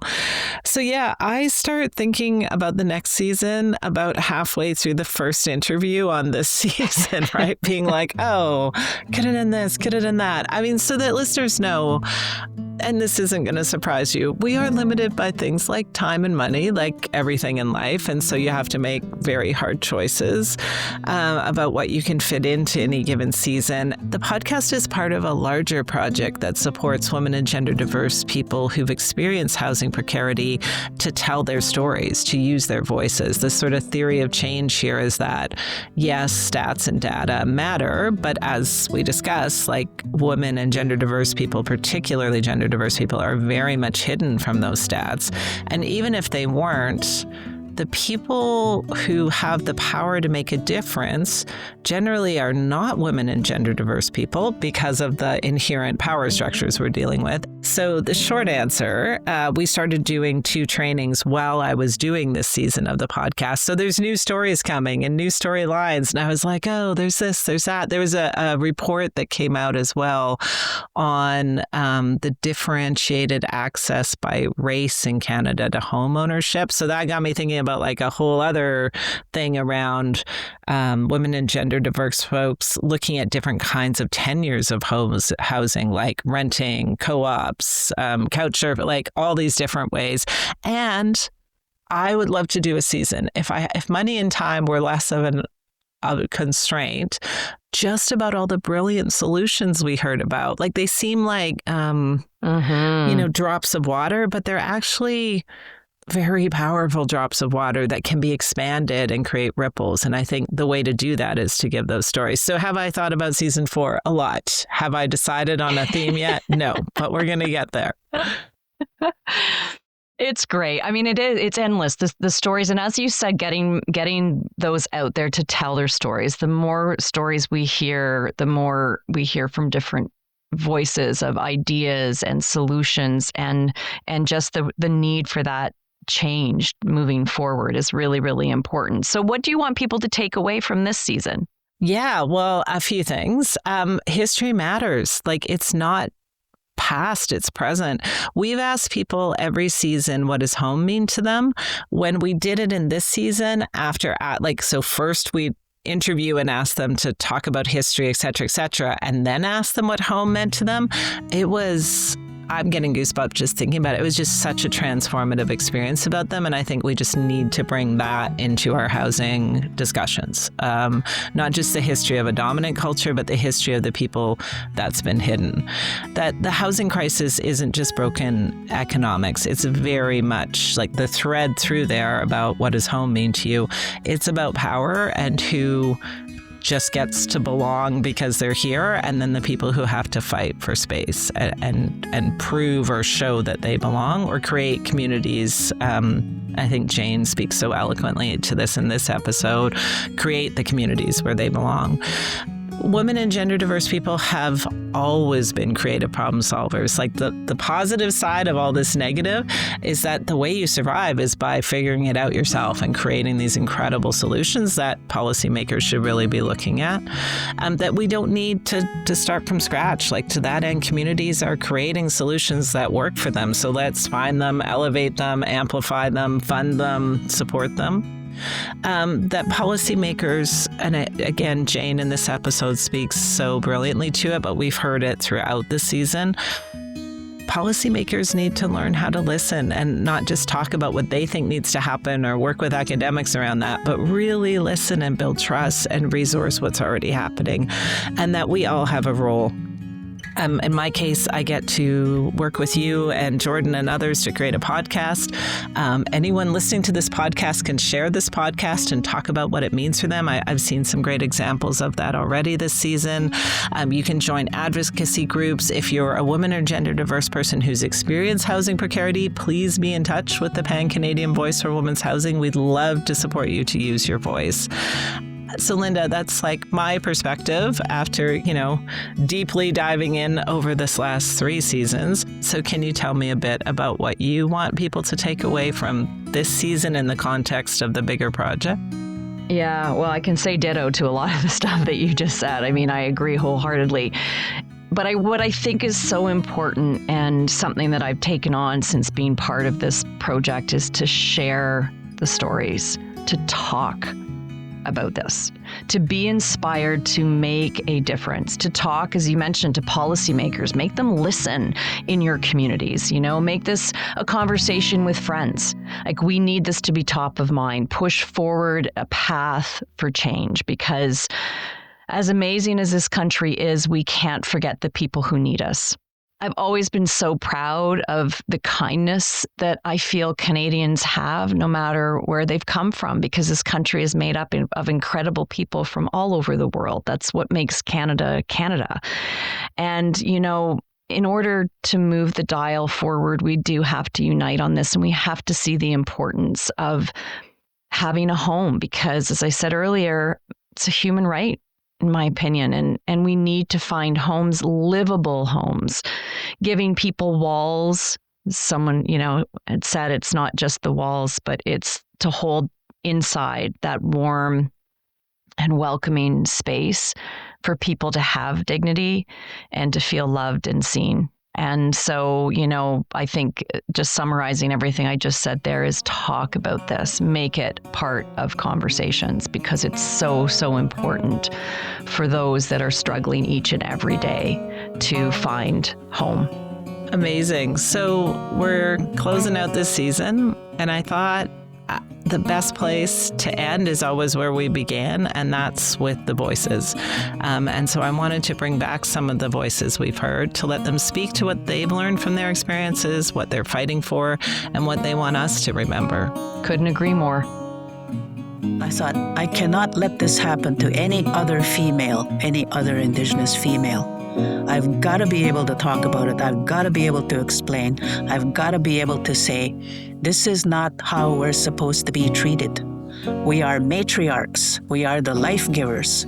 So yeah, I start thinking about the next season about halfway through the first interview on this season, right? Being like, oh, could have done this, could have done that. So that listeners know, and this isn't going to surprise you, we are limited by things like time and money, like everything in life. And so you have to make very hard choices about what you can fit into any given season. The podcast is part of a larger project that supports women and gender diverse people who've experienced housing precarity to tell their stories, to use their voices. The sort of theory of change here is that, yes, stats and data matter, but as we discussed, like women and gender diverse people, particularly gender diverse people, are very much hidden from those stats. And even if they weren't, the people who have the power to make a difference generally are not women and gender diverse people because of the inherent power structures we're dealing with. So the short answer, we started doing 2 trainings while I was doing this season of the podcast. So there's new stories coming and new storylines. And I was like, oh, there's this, there's that. There was a report that came out as well on the differentiated access by race in Canada to home ownership. So that got me thinking about like a whole other thing around women and gender diverse folks looking at different kinds of tenures of housing, like renting, co-ops, couch surfing, like all these different ways. And I would love to do a season if money and time were less of a constraint, just about all the brilliant solutions we heard about. Like they seem like drops of water, but they're actually very powerful drops of water that can be expanded and create ripples. And I think the way to do that is to give those stories. So have I thought about season 4? A lot. Have I decided on a theme yet? No, but we're going to get there. It's great. I mean, it's endless, the stories. And as you said, getting those out there to tell their stories. The more stories we hear, the more we hear from different voices of ideas and solutions, and just the need for that change moving forward is really, really important. So what do you want people to take away from this season? Yeah, well, a few things. History matters. Like it's not past, it's present. We've asked people every season, what does home mean to them? When we did it in this season, first we interview and ask them to talk about history, et cetera, and then ask them what home meant to them. I'm getting goosebumps just thinking about it. It was just such a transformative experience about them. And I think we just need to bring that into our housing discussions. Not just the history of a dominant culture, but the history of the people that's been hidden. That the housing crisis isn't just broken economics. It's very much like the thread through there about what does home mean to you. It's about power and who just gets to belong because they're here, and then the people who have to fight for space and prove or show that they belong or create communities. I think Jayne speaks so eloquently to this in this episode, create the communities where they belong. Women and gender diverse people have always been creative problem solvers. Like the positive side of all this negative is that the way you survive is by figuring it out yourself and creating these incredible solutions that policymakers should really be looking at. That we don't need to start from scratch. Like to that end, communities are creating solutions that work for them. So let's find them, elevate them, amplify them, fund them, support them. That policymakers, and again, Jayne in this episode speaks so brilliantly to it, but we've heard it throughout the season. Policymakers need to learn how to listen and not just talk about what they think needs to happen or work with academics around that, but really listen and build trust and resource what's already happening, and that we all have a role. In my case, I get to work with you and Jordan and others to create a podcast. Anyone listening to this podcast can share this podcast and talk about what it means for them. I've seen some great examples of that already this season. You can join advocacy groups. If you're a woman or gender diverse person who's experienced housing precarity, please be in touch with the Pan-Canadian Voice for Women's Housing. We'd love to support you to use your voice. So Linda, that's like my perspective after, deeply diving in over this last 3 seasons. So can you tell me a bit about what you want people to take away from this season in the context of the bigger project? Yeah, well, I can say ditto to a lot of the stuff that you just said. I mean, I agree wholeheartedly. But what I think is so important and something that I've taken on since being part of this project is to share the stories, to talk about this. to be inspired to make a difference, to talk, as you mentioned, to policymakers, make them listen in your communities, make this a conversation with friends. Like, we need this to be top of mind, push forward a path for change, because as amazing as this country is, we can't forget the people who need us. I've always been so proud of the kindness that I feel Canadians have, no matter where they've come from, because this country is made up of incredible people from all over the world. That's what makes Canada, Canada. And, in order to move the dial forward, we do have to unite on this, and we have to see the importance of having a home, because, as I said earlier, it's a human right, in my opinion, and we need to find homes, livable homes, giving people walls. Someone, had said it's not just the walls, but it's to hold inside that warm and welcoming space for people to have dignity and to feel loved and seen. And so, I think just summarizing everything I just said there is talk about this, make it part of conversations, because it's so, so important for those that are struggling each and every day to find home. Amazing. So we're closing out this season, and I thought the best place to end is always where we began, and that's with the voices. And so I wanted to bring back some of the voices we've heard to let them speak to what they've learned from their experiences, what they're fighting for, and what they want us to remember. Couldn't agree more. I thought, I cannot let this happen to any other female, any other Indigenous female. I've got to be able to talk about it. I've got to be able to explain. I've got to be able to say, this is not how we're supposed to be treated. We are matriarchs. We are the life givers.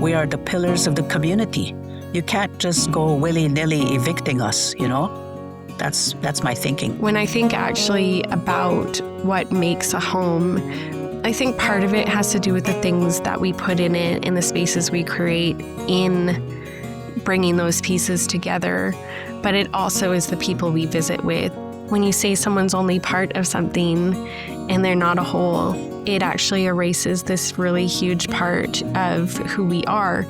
We are the pillars of the community. You can't just go willy-nilly evicting us, That's my thinking. When I think actually about what makes a home, I think part of it has to do with the things that we put in it, in the spaces we create, in bringing those pieces together, but it also is the people we visit with. When you say someone's only part of something and they're not a whole, it actually erases this really huge part of who we are.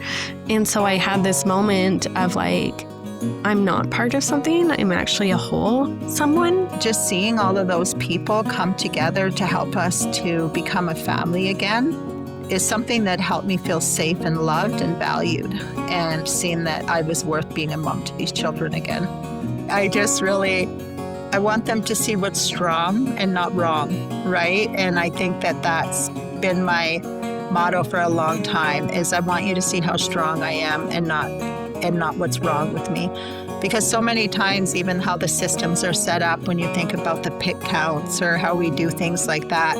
And so I had this moment of like, I'm not part of something, I'm actually a whole someone. Just seeing all of those people come together to help us to become a family again is something that helped me feel safe and loved and valued, and seeing that I was worth being a mom to these children again. I want them to see what's strong and not wrong, right? And I think that that's been my motto for a long time, is I want you to see how strong I am and not what's wrong with me. Because so many times, even how the systems are set up, when you think about the PIC counts or how we do things like that,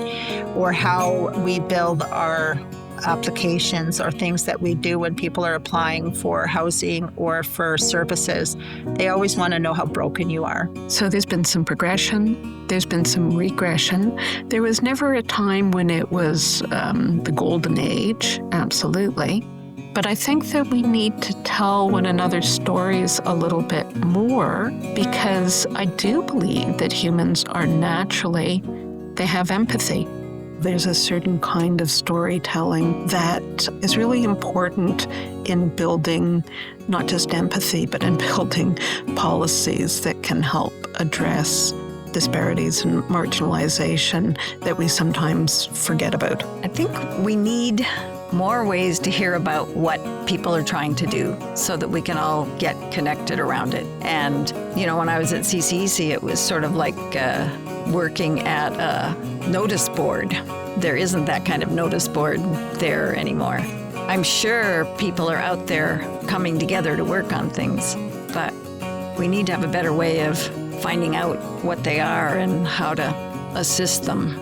or how we build our applications or things that we do when people are applying for housing or for services, they always want to know how broken you are. So there's been some progression, there's been some regression. There was never a time when it was the golden age, absolutely. But I think that we need to tell one another's stories a little bit more, because I do believe that humans are naturally, they have empathy. There's a certain kind of storytelling that is really important in building not just empathy, but in building policies that can help address disparities and marginalization that we sometimes forget about. I think we need more ways to hear about what people are trying to do so that we can all get connected around it. And, when I was at CCEC, it was sort of like working at a notice board. There isn't that kind of notice board there anymore. I'm sure people are out there coming together to work on things, but we need to have a better way of finding out what they are and how to assist them.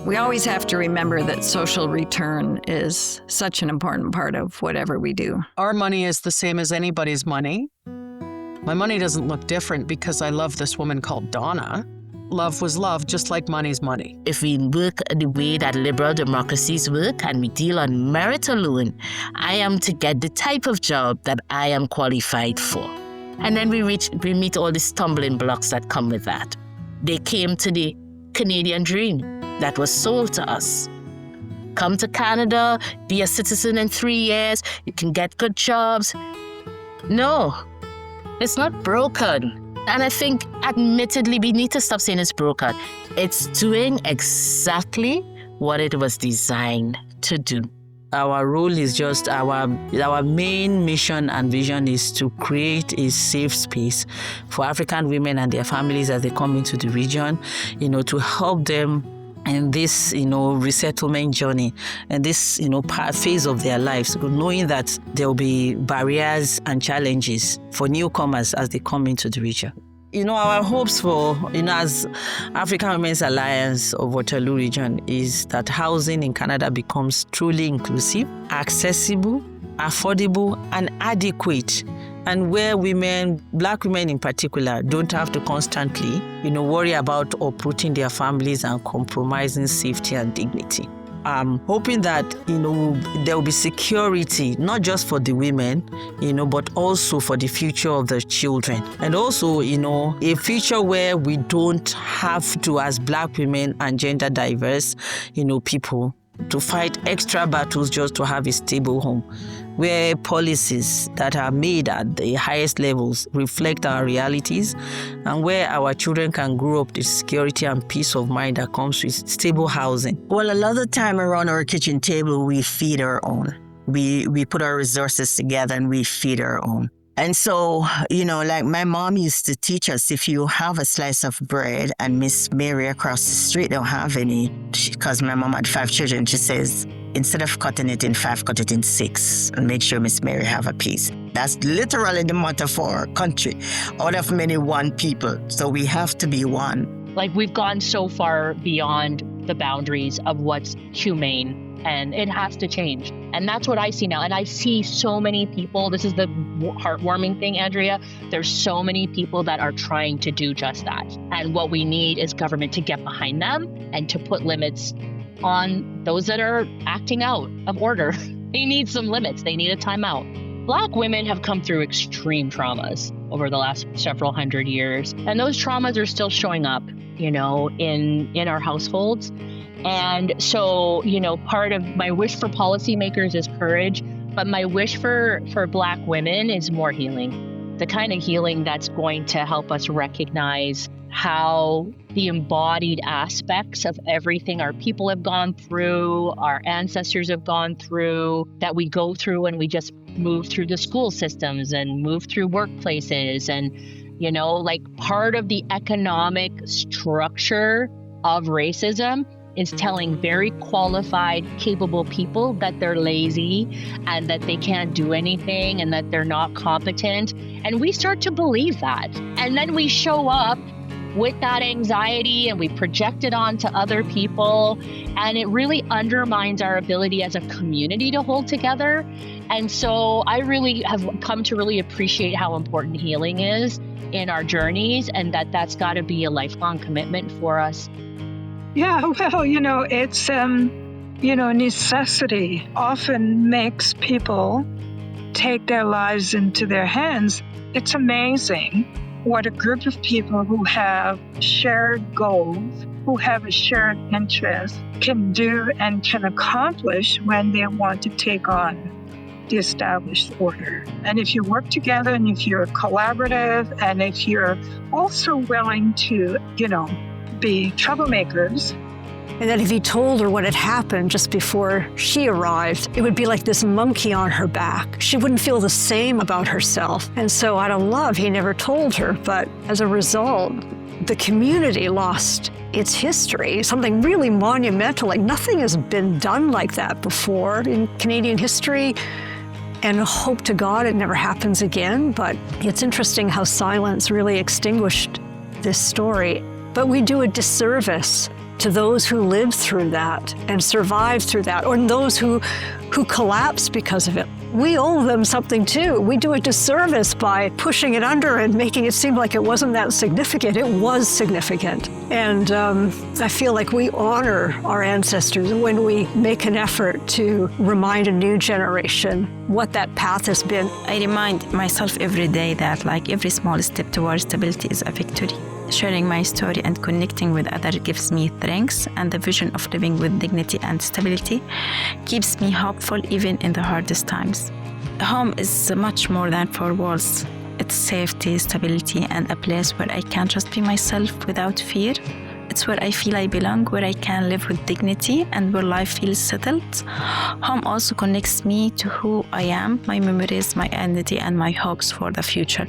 We always have to remember that social return is such an important part of whatever we do. Our money is the same as anybody's money. My money doesn't look different because I love this woman called Donna. Love was love, just like money's money. If we work the way that liberal democracies work and we deal on merit alone, I am to get the type of job that I am qualified for. And then we meet all the stumbling blocks that come with that. They came to the Canadian dream that was sold to us. come to Canada, be a citizen in 3 years, you can get good jobs. No, it's not broken. And I think, admittedly, we need to stop saying it's broken. It's doing exactly what it was designed to do. Our role is just our main mission and vision is to create a safe space for African women and their families as they come into the region, to help them in this, resettlement journey and this, phase of their lives, knowing that there will be barriers and challenges for newcomers as they come into the region. Our hopes for, as African Women's Alliance of Waterloo region is that housing in Canada becomes truly inclusive, accessible, affordable, and adequate. And where Black women in particular, don't have to constantly, worry about uprooting their families and compromising safety and dignity. I'm hoping that, there will be security, not just for the women, but also for the future of the children. And also, a future where we don't have to, as Black women and gender diverse, people, to fight extra battles just to have a stable home, where policies that are made at the highest levels reflect our realities, and where our children can grow up with security and peace of mind that comes with stable housing. Well, a lot of time around our kitchen table, we feed our own. We put our resources together and we feed our own. And so, like my mom used to teach us, if you have a slice of bread and Miss Mary across the street don't have any, because my mom had 5 children, she says, instead of cutting it in 5, cut it in 6 and make sure Miss Mary have a piece. That's literally the motto for our country. Out of many, one people. So we have to be one. Like, we've gone so far beyond the boundaries of what's humane, and it has to change. And that's what I see now. And I see so many people. This is the heartwarming thing, Andrea. There's so many people that are trying to do just that. And what we need is government to get behind them and to put limits on those that are acting out of order. They need some limits. They need a timeout. Black women have come through extreme traumas over the last several hundred years. And those traumas are still showing up, in our households. And so, part of my wish for policymakers is courage, but my wish for Black women is more healing. The kind of healing that's going to help us recognize how the embodied aspects of everything our people have gone through, our ancestors have gone through, that we go through when we just move through the school systems and move through workplaces. And, part of the economic structure of racism is telling very qualified, capable people that they're lazy and that they can't do anything and that they're not competent. And we start to believe that. And then we show up with that anxiety and we project it onto other people. And it really undermines our ability as a community to hold together. And so I really have come to really appreciate how important healing is in our journeys, and that's got to be a lifelong commitment for us. Yeah, well, it's, necessity often makes people take their lives into their hands. It's amazing what a group of people who have shared goals, who have a shared interest, can do and can accomplish when they want to take on the established order. And if you work together and if you're collaborative and if you're also willing to, be troublemakers. And that if he told her what had happened just before she arrived, it would be like this monkey on her back. She wouldn't feel the same about herself. And so out of love, he never told her. But as a result, the community lost its history, something really monumental. Like nothing has been done like that before in Canadian history. And hope to God it never happens again. But it's interesting how silence really extinguished this story. But we do a disservice to those who lived through that and survived through that, or those who collapsed because of it. We owe them something too. We do a disservice by pushing it under and making it seem like it wasn't that significant. It was significant. And I feel like we honor our ancestors when we make an effort to remind a new generation what that path has been. I remind myself every day that every small step towards stability is a victory. Sharing my story and connecting with others gives me strength, and the vision of living with dignity and stability keeps me hopeful even in the hardest times. Home is much more than four walls. It's safety, stability, and a place where I can just be myself without fear. It's where I feel I belong, where I can live with dignity, and where life feels settled. Home also connects me to who I am, my memories, my identity, and my hopes for the future.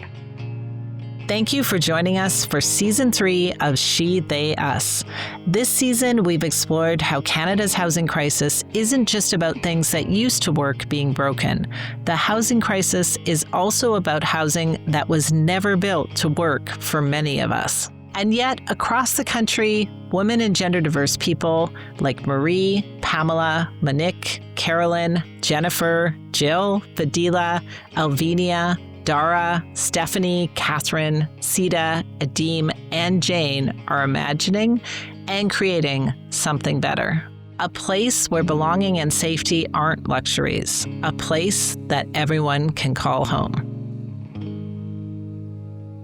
Thank you for joining us for Season 3 of She, They, Us. This season, we've explored how Canada's housing crisis isn't just about things that used to work being broken. The housing crisis is also about housing that was never built to work for many of us. And yet, across the country, women and gender diverse people like Marie, Pamela, Monique, Carolyn, Jennifer, Jill, Fadila, Elvenia, Dara, Stephanie, Catherine, Sita, Adim, and Jayne are imagining and creating something better. A place where belonging and safety aren't luxuries. A place that everyone can call home.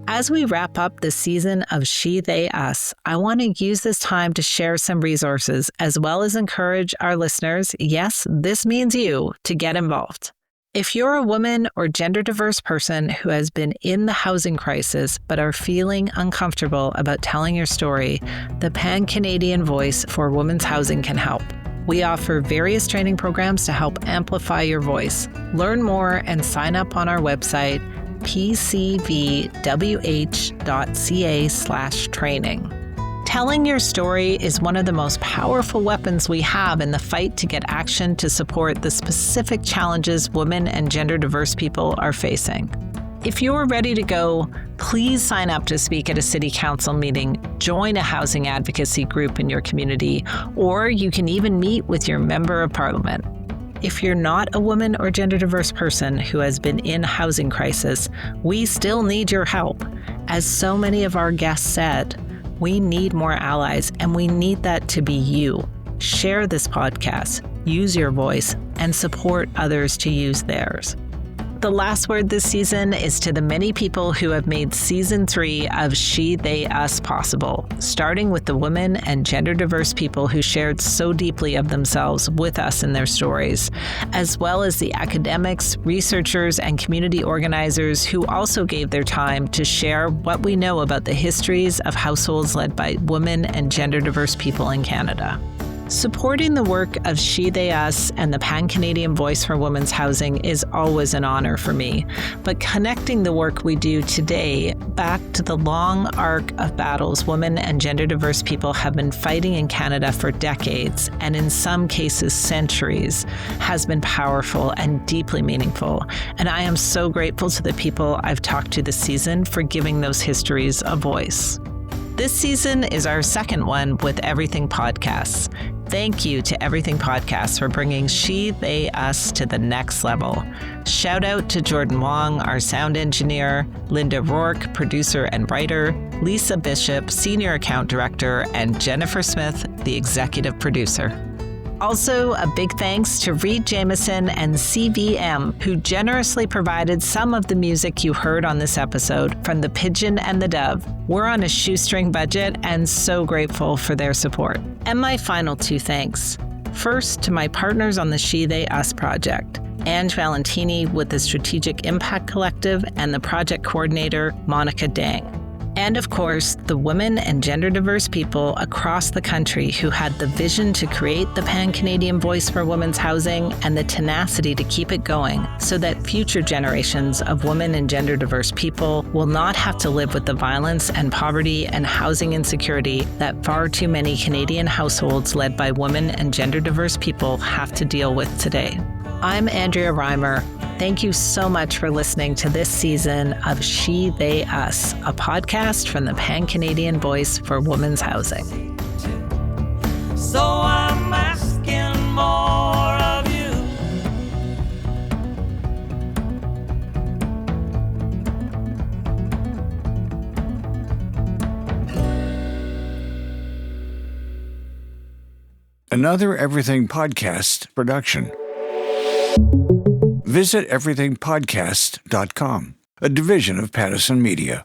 As we wrap up this season of She, They, Us, I want to use this time to share some resources as well as encourage our listeners, yes, this means you, to get involved. If you're a woman or gender diverse person who has been in the housing crisis but are feeling uncomfortable about telling your story, the Pan-Canadian Voice for Women's Housing can help. We offer various training programs to help amplify your voice. Learn more and sign up on our website, pcvwh.ca/training. Telling your story is one of the most powerful weapons we have in the fight to get action to support the specific challenges women and gender diverse people are facing. If you're ready to go, please sign up to speak at a city council meeting, join a housing advocacy group in your community, or you can even meet with your member of parliament. If you're not a woman or gender diverse person who has been in housing crisis, we still need your help. As so many of our guests said, we need more allies, and we need that to be you. Share this podcast, use your voice, and support others to use theirs. The last word this season is to the many people who have made Season 3 of She, They, Us possible, starting with the women and gender diverse people who shared so deeply of themselves with us in their stories, as well as the academics, researchers, and community organizers who also gave their time to share what we know about the histories of households led by women and gender diverse people in Canada. Supporting the work of She, They, Us and the Pan-Canadian Voice for Women's Housing is always an honor for me, but connecting the work we do today back to the long arc of battles women and gender diverse people have been fighting in Canada for decades, and in some cases centuries, has been powerful and deeply meaningful. And I am so grateful to the people I've talked to this season for giving those histories a voice. This season is our second one with Everything Podcasts. Thank you to Everything Podcasts for bringing She, They, Us to the next level. Shout out to Jordan Wong, our sound engineer, Linda Rourke, producer and writer, Lisa Bishop, senior account director, and Jennifer Smith, the executive producer. Also, a big thanks to Reed Jameson and CVM, who generously provided some of the music you heard on this episode from The Pigeon and the Dove. We're on a shoestring budget and so grateful for their support. And my final two thanks. First, to my partners on the She, They, Us project, Ange Valentini with the Strategic Impact Collective and the project coordinator, Monica Dang. And of course, the women and gender diverse people across the country who had the vision to create the Pan-Canadian Voice for Women's Housing and the tenacity to keep it going so that future generations of women and gender diverse people will not have to live with the violence and poverty and housing insecurity that far too many Canadian households led by women and gender diverse people have to deal with today. I'm Andrea Reimer. Thank you so much for listening to this season of She, They, Us, a podcast from the Pan-Canadian Voice for Women's Housing. So I'm asking more of you. Another Everything Podcast production. Visit everythingpodcast.com, a division of Pattison Media.